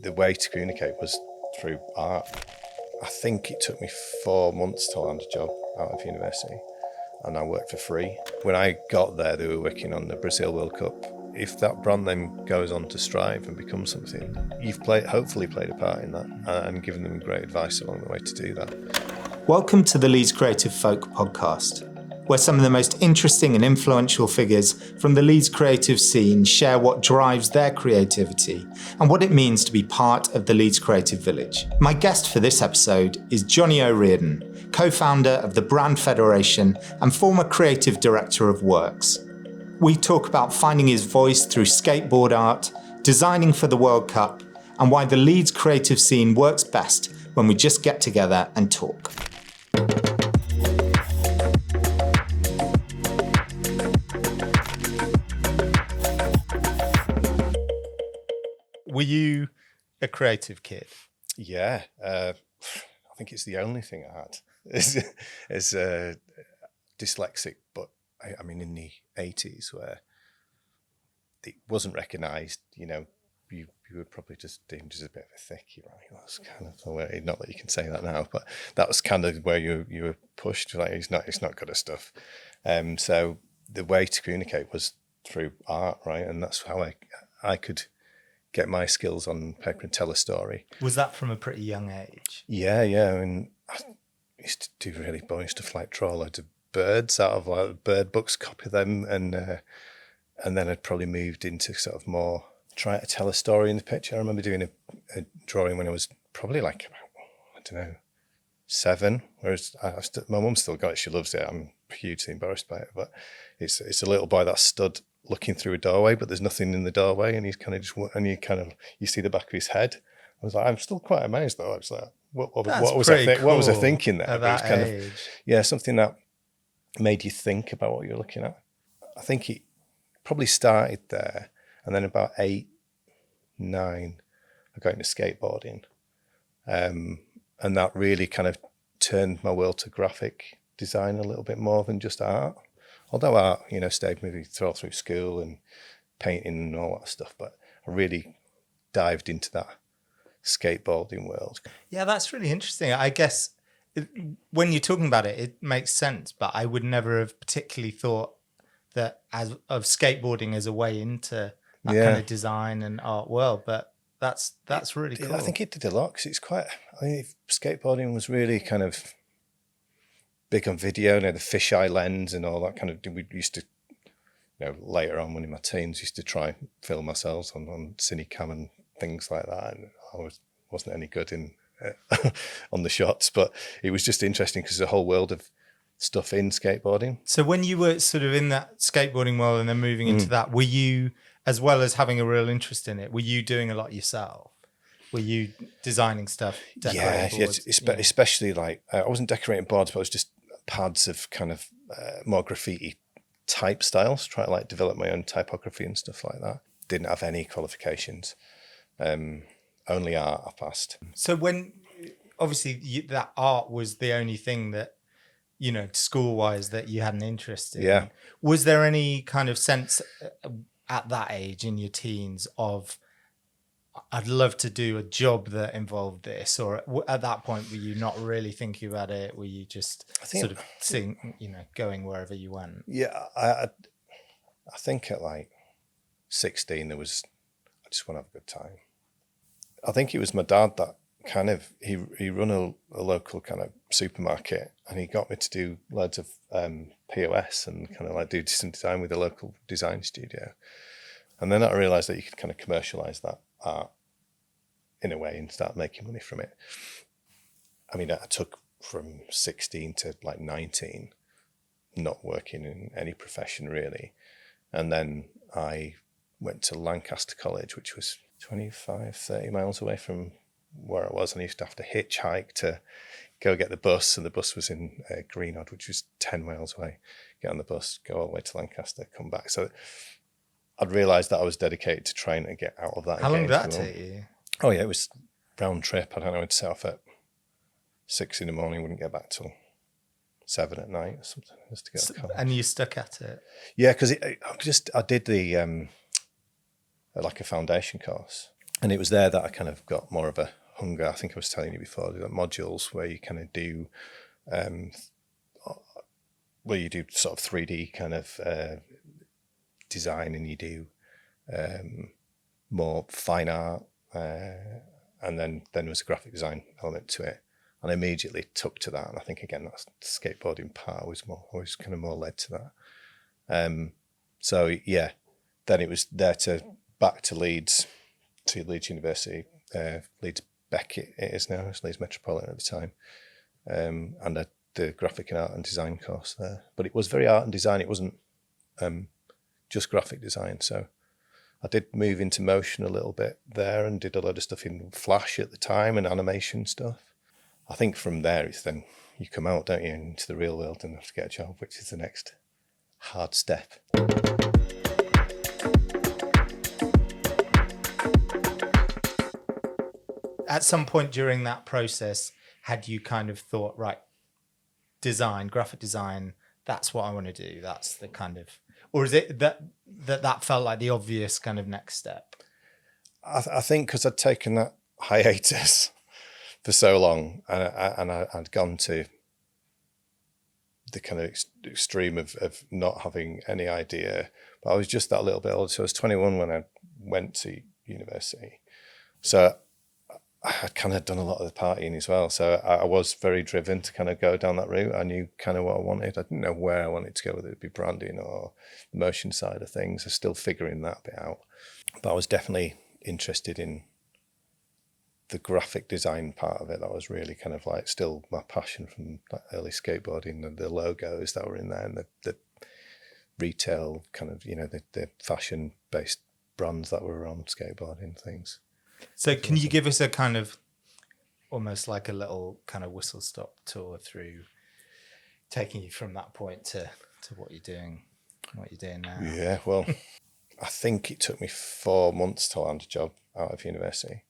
the way to communicate was through art. I think it took me 4 months to land a job out of university, and I worked for free. When I got there, they were working on the Brazil World Cup. If that brand then goes on to strive and become something, you've hopefully played a part in that and given them great advice along the way to do that. Welcome to the Leeds Creative Folk podcast, where some of the most interesting and influential figures from the Leeds creative scene share what drives their creativity and what it means to be part of the Leeds Creative Village. My guest for this episode is Jonny O'Reardon, co-founder of the Brand Federation and former creative director of Works. We talk about finding his voice through skateboard art, designing for the World Cup, and why the Leeds creative scene works best when we just get together and talk. Were you a creative kid? Yeah, I think it's the only thing I had is dyslexic, but I mean in the 80s where it wasn't recognised, you were probably just deemed as a bit of a thickie, right? That's kind of the way, not that you can say that now, but that was kind of where you were pushed, like he's not good at stuff. So the way to communicate was through art, right? And that's how I could get my skills on paper and tell a story. Was that from a pretty young age? Yeah. I mean, I used to do really boring stuff like draw loads of birds out of like bird books, copy them, and then I'd probably moved into sort of more trying to tell a story in the picture. I remember doing a drawing when I was probably like, I don't know, 7, whereas my mum still got it. She loves it. I'm hugely embarrassed by it, but it's a little boy that stood looking through a doorway, but there's nothing in the doorway, and he's kind of just, and you see the back of his head. I was like, I'm still quite amazed though. I was like, what was I thinking there? At that kind age. Something that made you think about what you're looking at. I think it probably started there, and then about 8, 9, I got into skateboarding, and that really kind of turned my world to graphic design a little bit more than just art. Although art, stayed maybe through school and painting and all that stuff, but I really dived into that skateboarding world. Yeah, that's really interesting. I guess when you're talking about it, it makes sense, but I would never have particularly thought that of skateboarding as a way into that kind of design and art world. But that's really cool. I think it did a lot because it's quite. Skateboarding was really kind of big on video, the fisheye lens and all that kind of. We used to, later on when in my teens, used to try and film ourselves on Cinecam and things like that, and I wasn't any good in on the shots, but it was just interesting because there's a whole world of stuff in skateboarding. So when you were sort of in that skateboarding world and then moving into that, were you, as well as having a real interest in it, were you doing a lot yourself? Were you designing stuff, decorating boards? Especially like, I wasn't decorating boards, but I was just pads of kind of more graffiti type styles, trying to like develop my own typography and stuff like that. Didn't have any qualifications, only art I passed. So when, obviously that art was the only thing that, school-wise that you had an interest in. Yeah. Was there any kind of sense at that age in your teens of, I'd love to do a job that involved this, or at that point were you not really thinking about it? Were you just sort of seeing, going wherever you went? Yeah, I think at like 16 I just want to have a good time. I think it was my dad that kind of he run a local kind of supermarket, and he got me to do loads of POS and kind of like do some design with a local design studio. And then I realised that you could kind of commercialise that art in a way and start making money from it. I mean, I took from 16 to like 19 not working in any profession really. And then I went to Lancaster College, which was 25, 30 miles away from where I was, and I used to have to hitchhike to go get the bus, and the bus was in Greenodd, which was 10 miles away. Get on the bus, go all the way to Lancaster, come back. So I'd realised that I was dedicated to trying to get out of that. How long did that take you? Oh yeah, it was round trip. I don't know, I'd set off at 6 in the morning, wouldn't get back till 7 at night or something, just to get to college. And you stuck at it? Yeah, because I did the like a foundation course. And it was there that I kind of got more of a hunger. I think I was telling you before, the modules where you kind of do, where you do sort of 3D kind of design, and you do more fine art, and then there was a graphic design element to it. And I immediately took to that. And I think, again, that's skateboarding part. I was kind of more led to that. So, yeah, then it was there back to Leeds University, Leeds Beckett it is now, it's Leeds Metropolitan at the time, and the graphic and art and design course there. But it was very art and design, it wasn't just graphic design. So I did move into motion a little bit there and did a lot of stuff in Flash at the time and animation stuff. I think from there it's then you come out, don't you, into the real world and have to get a job, which is the next hard step. At some point during that process, had you kind of thought, right, design, graphic design, that's what I want to do, that's the kind of, or is it that felt like the obvious kind of next step? I think because I'd taken that hiatus for so long, and I'd gone to the kind of extreme of not having any idea. But I was just that little bit older. So I was 21 when I went to university. So I had kind of done a lot of the partying as well. So I was very driven to kind of go down that route. I knew kind of what I wanted. I didn't know where I wanted to go, whether it be branding or the motion side of things. I was still figuring that bit out. But I was definitely interested in the graphic design part of it. That was really kind of like still my passion from like early skateboarding, and the logos that were in there, and the retail kind of, the fashion based brands that were on skateboarding things. So can you give us a kind of almost like a little kind of whistle stop tour through taking you from that point to what you're doing now? Yeah, well, I think it took me 4 months to land a job out of university,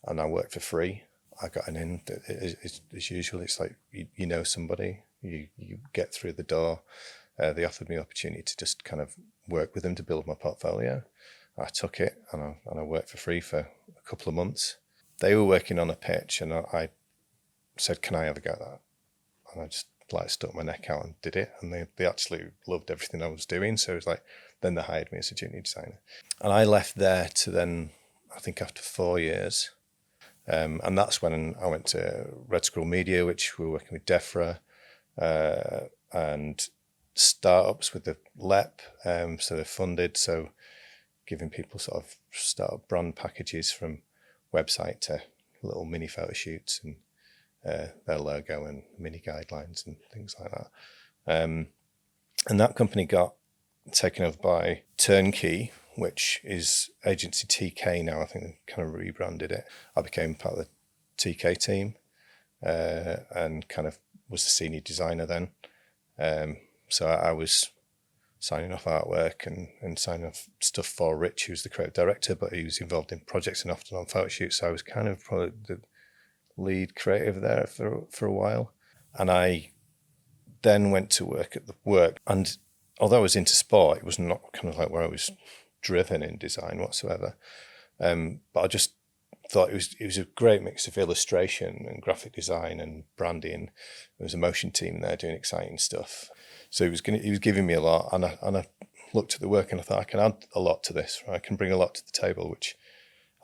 and I worked for free. I got an in. As usual, it's like you know somebody, you get through the door. They offered me the opportunity to just kind of work with them to build my portfolio. I took it, and I worked for free for a couple of months. They were working on a pitch, and I said, "Can I have a go at that?" And I just stuck my neck out and did it, and they actually loved everything I was doing. So it was like, then they hired me as a junior designer, and I left there to then, I think after 4 years, and that's when I went to Red Squirrel Media, which we were working with DEFRA and startups with the LEP, so they're funded, so giving people sort of startup brand packages from website to little mini photo shoots and their logo and mini guidelines and things like that. And that company got taken over by Turnkey, which is agency TK now. I think they kind of rebranded it. I became part of the TK team and kind of was the senior designer then. So I was signing off artwork and signing off stuff for Rich, who's the creative director, but he was involved in projects and often on photo shoots. So I was kind of probably the lead creative there for a while. And I then went to work at the work. And although I was into sport, it was not kind of like where I was driven in design whatsoever. But I just thought it was a great mix of illustration and graphic design and branding. There was a motion team there doing exciting stuff. So he was giving me a lot, and I looked at the work and I thought, I can add a lot to this. Right? I can bring a lot to the table, which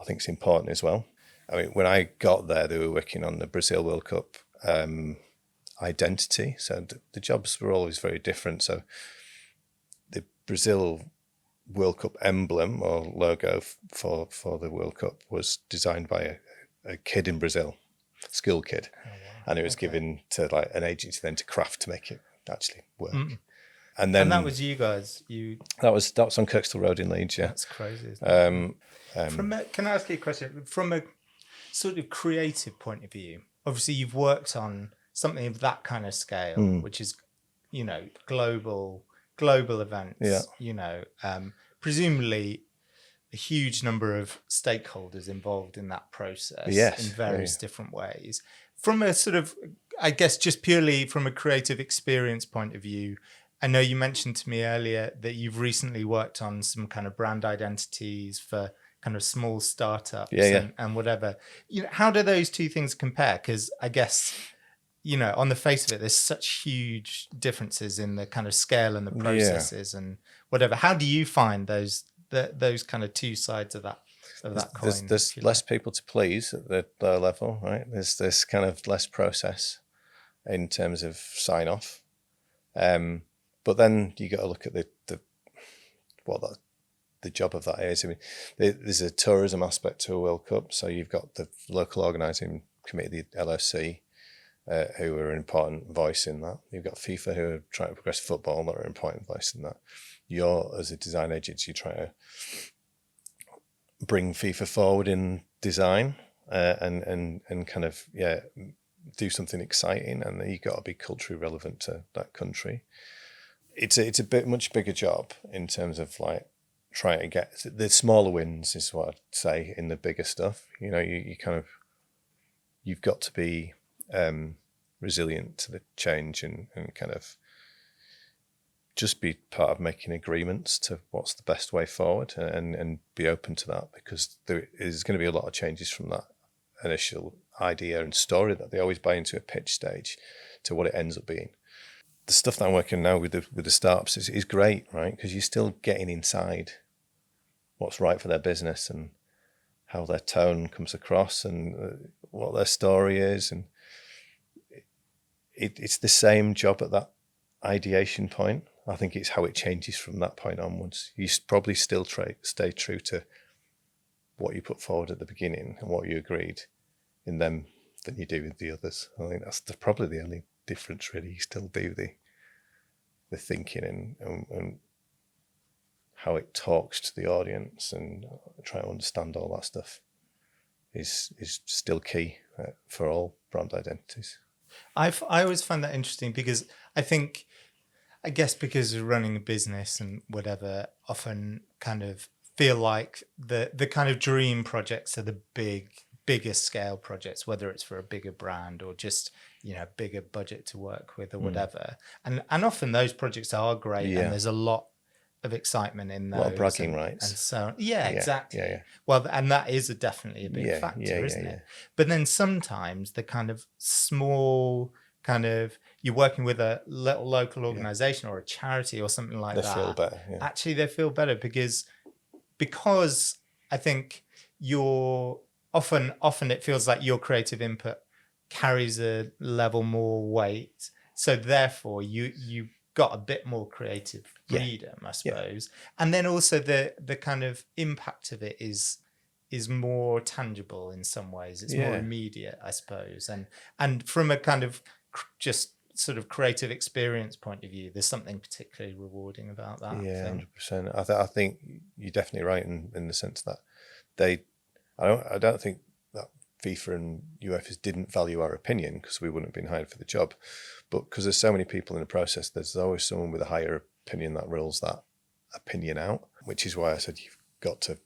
I think is important as well. I mean, when I got there, they were working on the Brazil World Cup identity. So the jobs were always very different. So the Brazil World Cup emblem or logo for the World Cup was designed by a kid in Brazil, school kid. Oh, wow. And it was given to like an agency then to craft to make it actually work. And that was you guys. That was on Kirkstall Road in Leeds. Yeah, that's crazy. Isn't it? Can I ask you a question from a sort of creative point of view? Obviously, you've worked on something of that kind of scale, which is, global events. Yeah. Presumably a huge number of stakeholders involved in that process. Yes, in various different ways. From a sort of, I guess, just purely from a creative experience point of view, I know you mentioned to me earlier that you've recently worked on some kind of brand identities for kind of small startups Yeah. and whatever. How do those two things compare? Because I guess, on the face of it, there's such huge differences in the kind of scale and the processes and whatever. How do you find those kind of two sides of that coin? There's less people to please at the lower level, right? There's kind of less process in terms of sign off. But then you got to look at the job of that is. I mean, there's a tourism aspect to a World Cup, so you've got the local organising committee, the LOC, who are an important voice in that. You've got FIFA, who are trying to progress football, that are an important voice in that. You're, as a design agency, trying to bring FIFA forward in design and kind of do something exciting, and you've got to be culturally relevant to that country. It's a much bigger job in terms of like trying to get the smaller wins is what I'd say in the bigger stuff. You kind of, you've got to be resilient to the change and kind of just be part of making agreements to what's the best way forward and be open to that, because there is going to be a lot of changes from that initial idea and story that they always buy into a pitch stage to what it ends up being. The stuff that I'm working now with the startups is great, right? Because you're still getting inside what's right for their business and how their tone comes across and what their story is. And it's the same job at that ideation point. I think it's how it changes from that point onwards. You probably still stay true to what you put forward at the beginning and what you agreed in them than you do with the others. I think that's probably the only difference, really. You still do the thinking and how it talks to the audience and try to understand all that stuff is still key for all brand identities. I always find that interesting because I guess because of running a business and whatever, often kind of feel like the kind of dream projects are the bigger scale projects, whether it's for a bigger brand or just, bigger budget to work with or whatever. And often those projects are great and there's a lot of excitement in those. A lot of bragging rights. And so, exactly. Yeah. Well, and that is definitely a big factor, isn't it? But then sometimes the kind of small you're working with a little local organization or a charity or something like that. They feel better. Yeah. Actually, they feel better because I think you're often it feels like your creative input carries a level more weight. So therefore you got a bit more creative freedom, I suppose. And then also the kind of impact of it is more tangible in some ways. It's more immediate, I suppose. And from a kind of just sort of creative experience point of view, there's something particularly rewarding about that. Yeah, 100%. I think you're definitely right in the sense that I don't think that FIFA and UEFAs didn't value our opinion because we wouldn't have been hired for the job. But because there's so many people in the process, there's always someone with a higher opinion that rules that opinion out, which is why I said you've got to,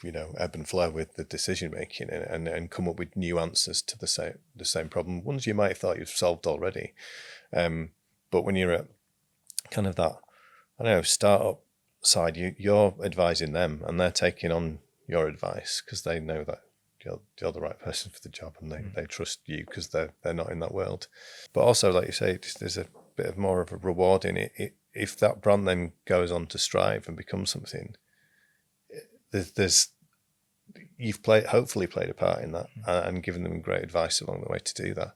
ebb and flow with the decision making and come up with new answers to the same problem. Ones you might have thought you've solved already. But when you're at kind of that, startup side, you're advising them and they're taking on your advice because they know that you're the right person for the job and they trust you because they're not in that world. But also, like you say, there's a bit of more of a reward in it. If that brand then goes on to strive and become something, you've hopefully played a part in that and given them great advice along the way to do that.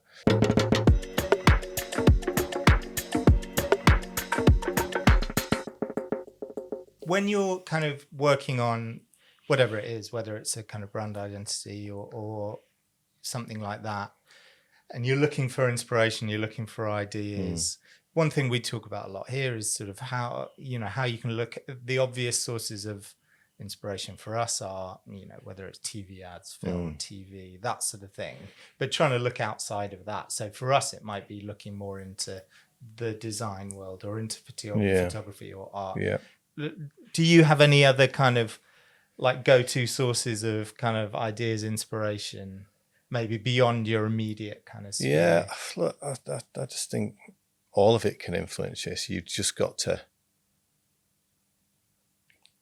When you're kind of working on whatever it is, whether it's a kind of brand identity or something like that, and you're looking for inspiration, you're looking for ideas. One thing we talk about a lot here is sort of how you can look at the obvious sources of inspiration for us are, whether it's TV ads, film, TV, that sort of thing, but trying to look outside of that. So for us, it might be looking more into the design world or into photography or art. Yeah. Do you have any other kind of like go-to sources of kind of ideas, inspiration, maybe beyond your immediate kind of sphere? Yeah, look, I just think all of it can influence you. So you've just got to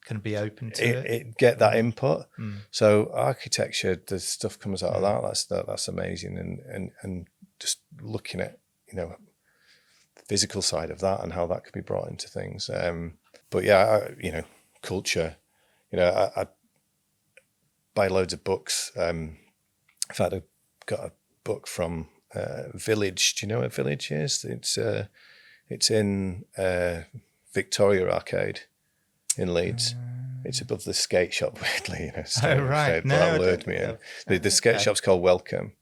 can be open to it. Get that input. So architecture, the stuff comes out of that. That's amazing, and just looking at the physical side of that and how that could be brought into things. But yeah, culture. I buy loads of books. In fact, I got a book from Village. Do you know what Village is? It's in Victoria Arcade in Leeds. It's above the skate shop, weirdly. Right. That lured me in. The skate shop's called Welcome.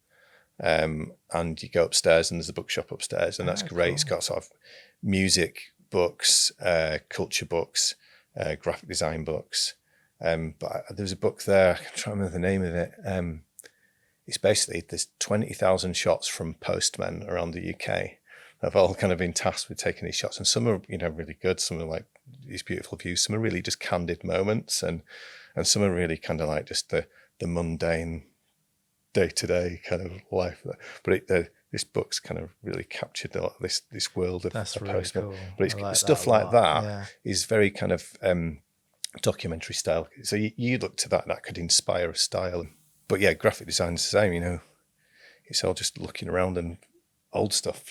And you go upstairs and there's a bookshop upstairs, and that's great. Cool. It's got sort of music books, culture books, graphic design books. But there's a book there, I'm trying to remember the name of it. It's basically, there's 20,000 shots from postmen around the UK. I've all kind of been tasked with taking these shots, and some are, really good. Some are like these beautiful views. Some are really just candid moments, and some are really kind of like just the mundane, day-to-day kind of life. But this book's kind of really captured this world of a really postman. Cool. But it's like stuff like that is very kind of documentary style. So you look to that, and that could inspire a style. But yeah, graphic design's the same. It's all just looking around and old stuff.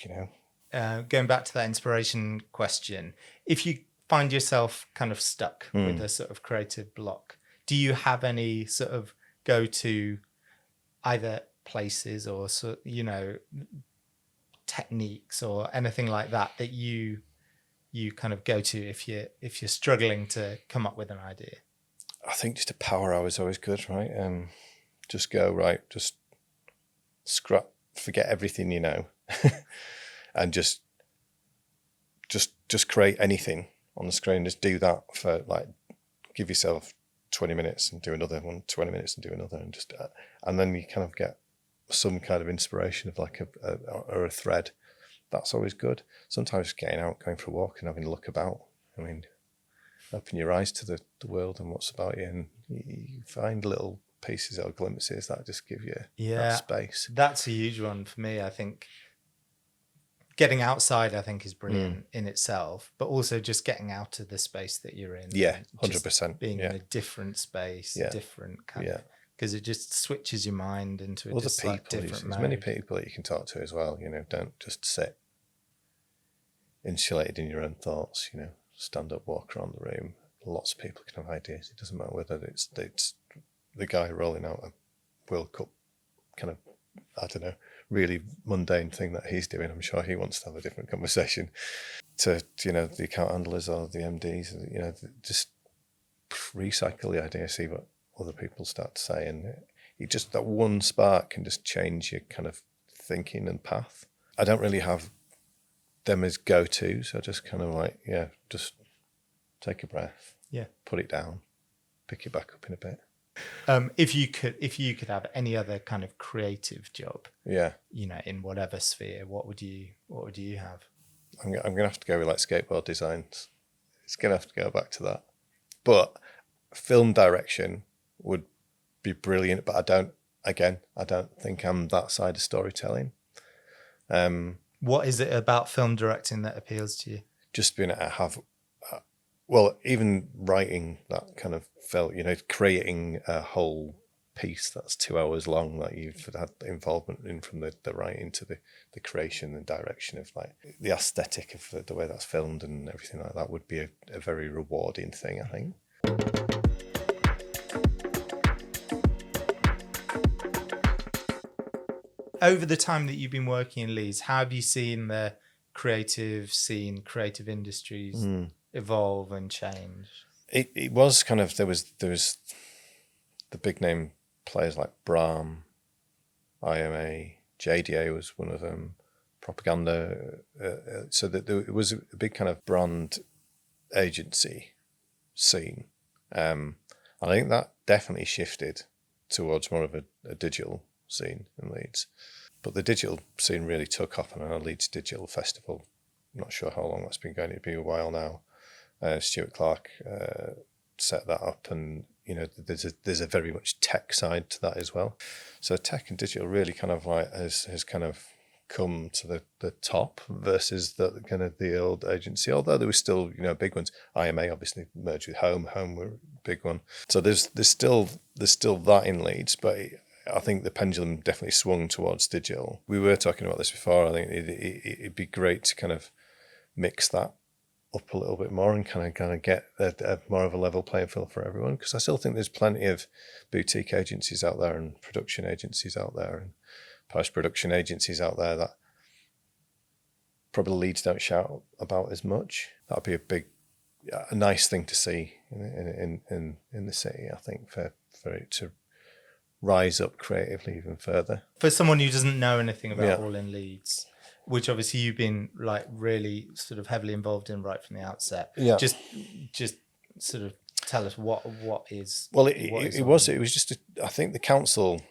Going back to that inspiration question, if you find yourself kind of stuck with a sort of creative block, do you have any sort of go-to either places or techniques or anything like that you kind of go to if you're struggling to come up with an idea? I think just a power hour is always good, right? Just go, right, just scrap, forget everything and just create anything on the screen. Just do that for give yourself 20 minutes and do another one, 20 minutes and do another, and just and then you kind of get some kind of inspiration of a thread. That's always good. Sometimes getting out, going for a walk and having a look about. Open your eyes to the world and what's about you, and you find little pieces or glimpses that just give you that space. That's a huge one for me. I think getting outside, I think, is brilliant in itself, but also just getting out of the space that you're in. Yeah, 100%. Being in a different space, different kind of, because it just switches your mind into other people. There's many people that you can talk to as well. Don't just sit insulated in your own thoughts. Stand up, walk around the room. Lots of people can have ideas. It doesn't matter whether it's the guy rolling out a World Cup kind of, I don't know, really mundane thing that he's doing. I'm sure he wants to have a different conversation to the account handlers or the MDs. Just recycle the idea, see what other people start to say, and that one spark can just change your kind of thinking and path. I don't really have them as go-tos. I just kind of just take a breath, put it down, pick it back up in a bit. If you could have any other kind of creative job, in whatever sphere, what would you have? I'm gonna have to go with skateboard designs. It's gonna have to go back to that. But film direction would be brilliant. But I don't think I'm that side of storytelling. What is it about film directing that appeals to you? Just being able to have. Even writing that kind of felt, creating a whole piece that's 2 hours long that you've had involvement in, from the writing to the creation and direction of the aesthetic of the way that's filmed and everything like that would be a very rewarding thing, I think. Over the time that you've been working in Leeds, how have you seen the creative scene, creative industries evolve and change? It was kind of, there was the big name players like Brahm, IMA, JDA was one of them, Propaganda. So that it was a big kind of brand agency scene. I think that definitely shifted towards more of a digital scene in Leeds. But the digital scene really took off, and I know Leeds Digital Festival, I'm not sure how long that's been going, it'd be a while now. Stuart Clark set that up, and there's a very much tech side to that as well. So tech and digital really kind of has kind of come to the top versus the kind of the old agency, although there was still, you know, big ones. IMA obviously merged with Home were a big one. So there's still that in Leeds, but I think the pendulum definitely swung towards digital. We were talking about this before. I think it'd be great to kind of mix that up a little bit more and kind of get a more of a level playing field for everyone, because I still think there's plenty of boutique agencies out there and production agencies out there and post-production agencies out there that probably Leeds don't shout about as much. That'd be a nice thing to see in the city, I think, for it to rise up creatively even further. For someone who doesn't know anything about All in Leeds, which obviously you've been like really sort of heavily involved in right from the outset. Yeah. Just sort of tell us what is. Well, it was just I think the council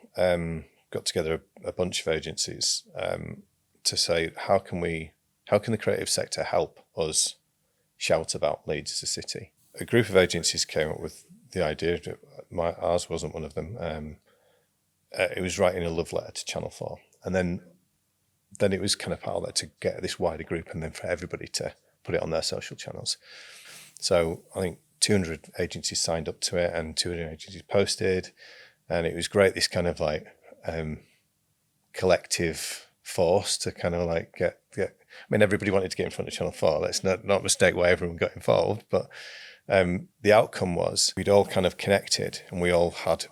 got together a bunch of agencies to say how can the creative sector help us shout about Leeds as a city. A group of agencies came up with the idea. Ours wasn't one of them. It was writing a love letter to Channel 4, and then it was kind of part of that to get this wider group, and then for everybody to put it on their social channels. So I think 200 agencies signed up to it, and 200 agencies posted, and it was great. This kind of like collective force to kind of like get. I mean, everybody wanted to get in front of Channel 4. Let's not mistake why everyone got involved, but the outcome was we'd all kind of connected, and we all had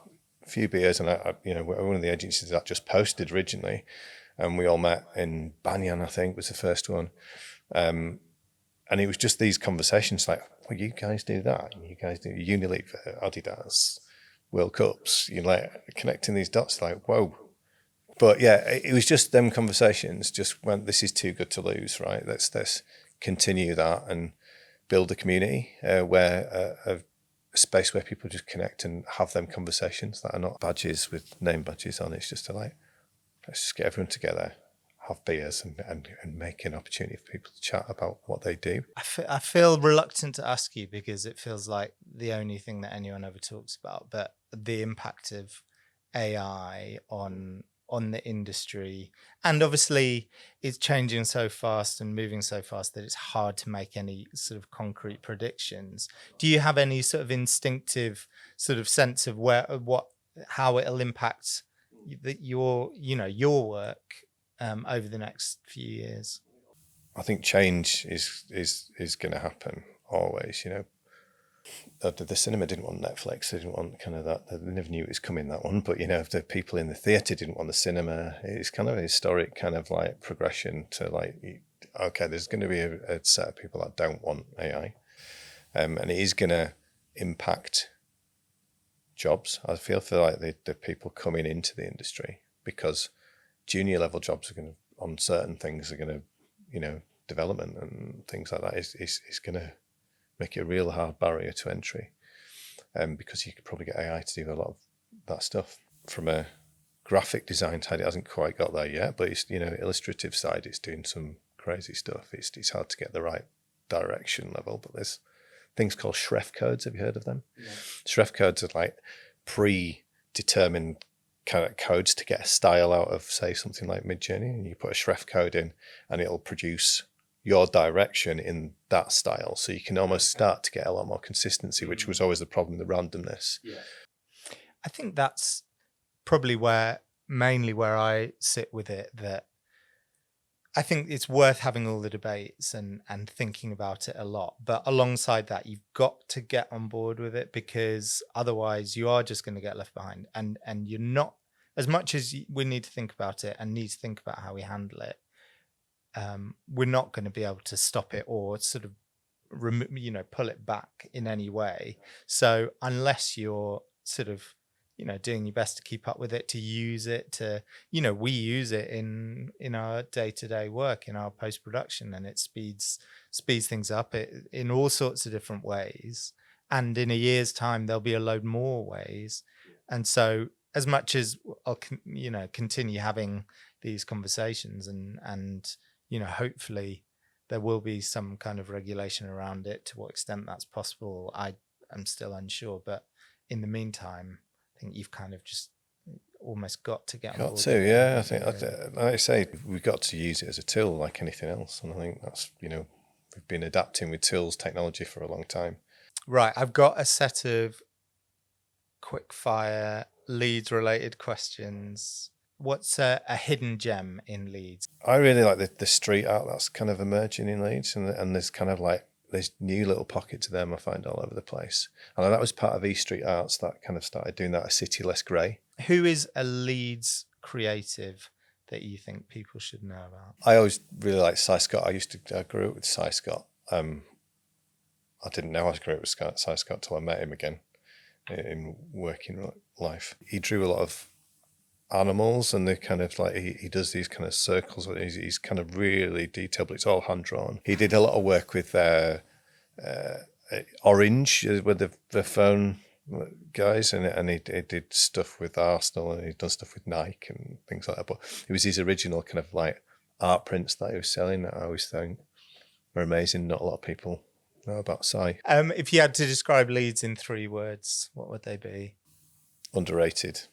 a few beers, and one of the agencies that just posted originally, and we all met in Banyan, I think was the first one, and it was just these conversations like, well, you guys do that, and you guys do Unilever, Adidas, World Cups, like connecting these dots, like, whoa. But yeah, it was just them conversations just went, this is too good to lose, right? Let's continue that and build a community where a space where people just connect and have them conversations that are not badges with name badges on. It's just to like, let's just get everyone together, have beers and make an opportunity for people to chat about what they do. I feel reluctant to ask you because it feels like the only thing that anyone ever talks about, but the impact of AI on the industry, and obviously it's changing so fast and moving so fast that it's hard to make any sort of concrete predictions. Do you have any sort of instinctive sort of sense of how it'll impact your work over the next few years? I think change is going to happen always. The cinema didn't want Netflix. They didn't want kind of that. They never knew it was coming, that one. But if the people in the theatre didn't want the cinema, it's kind of a historic kind of like progression to like, okay, there's going to be a set of people that don't want AI, and it is going to impact jobs. I feel for like the people coming into the industry, because junior level jobs are going to, on certain things, are going to, development and things like that is going to make it a real hard barrier to entry, because you could probably get AI to do a lot of that stuff. From a graphic design side, it hasn't quite got there yet, but it's, illustrative side, it's doing some crazy stuff. It's hard to get the right direction level, but there's things called Shref codes. Have you heard of them? Yeah. Shref codes are like predetermined kind of codes to get a style out of, say, something like Midjourney, and you put a Shref code in and it'll produce your direction in that style. So you can almost start to get a lot more consistency, which was always the problem, the randomness. Yeah. I think that's probably mainly where I sit with it, that I think it's worth having all the debates and thinking about it a lot. But alongside that, you've got to get on board with it, because otherwise you are just going to get left behind. And you're not, as much as we need to think about it and need to think about how we handle it, we're not going to be able to stop it or sort of pull it back in any way. So unless you're sort of doing your best to keep up with it, to use it, to we use it in our day-to-day work, in our post-production, and it speeds things up in all sorts of different ways. And in a year's time there'll be a load more ways. And so as much as I'll continue having these conversations and hopefully there will be some kind of regulation around it, to what extent that's possible, I am still unsure. But in the meantime, I think you've kind of just almost got to get on Got board. to, yeah. I think, like I say, we've got to use it as a tool like anything else. And I think that's, we've been adapting with tools, technology for a long time. Right, I've got a set of quick fire Leeds related questions. What's a hidden gem in Leeds? I really like the street art that's kind of emerging in Leeds, and there's kind of like there's new little pockets of them I find all over the place. And that was part of East Street Arts that kind of started doing that, A City Less Grey. Who is a Leeds creative that you think people should know about? I always really liked Cy Scott. I grew up with Cy Scott. I didn't know I grew up with Cy Scott till I met him again in working life. He drew a lot of animals, and they kind of like he does these kind of circles. He's kind of really detailed, but it's all hand drawn. He did a lot of work with Orange with the phone guys, and he did stuff with Arsenal, and he'd done stuff with Nike and things like that. But it was his original kind of like art prints that he was selling that I always think were amazing. Not a lot of people know about Cy. If you had to describe Leeds in 3 words, what would they be? Underrated.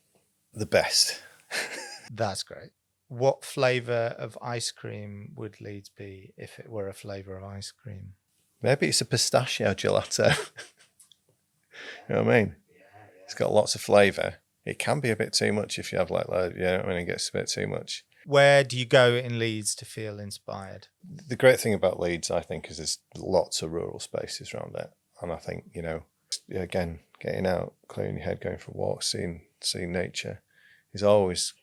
The best. That's great. What flavour of ice cream would Leeds be if it were a flavour of ice cream? Maybe it's a pistachio gelato. You know what I mean? It's got lots of flavour. It can be a bit too much if you have like when it gets a bit too much. Where do you go in Leeds to feel inspired? The great thing about Leeds, I think, is there's lots of rural spaces around it. And I think, again, getting out, clearing your head, going for walks, seeing nature is always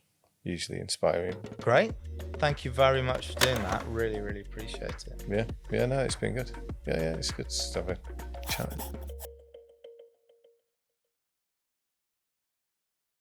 usually inspiring. Great. Thank you very much for doing that. Really, really appreciate it. Yeah, no, it's been good. Yeah, it's good to have a chat.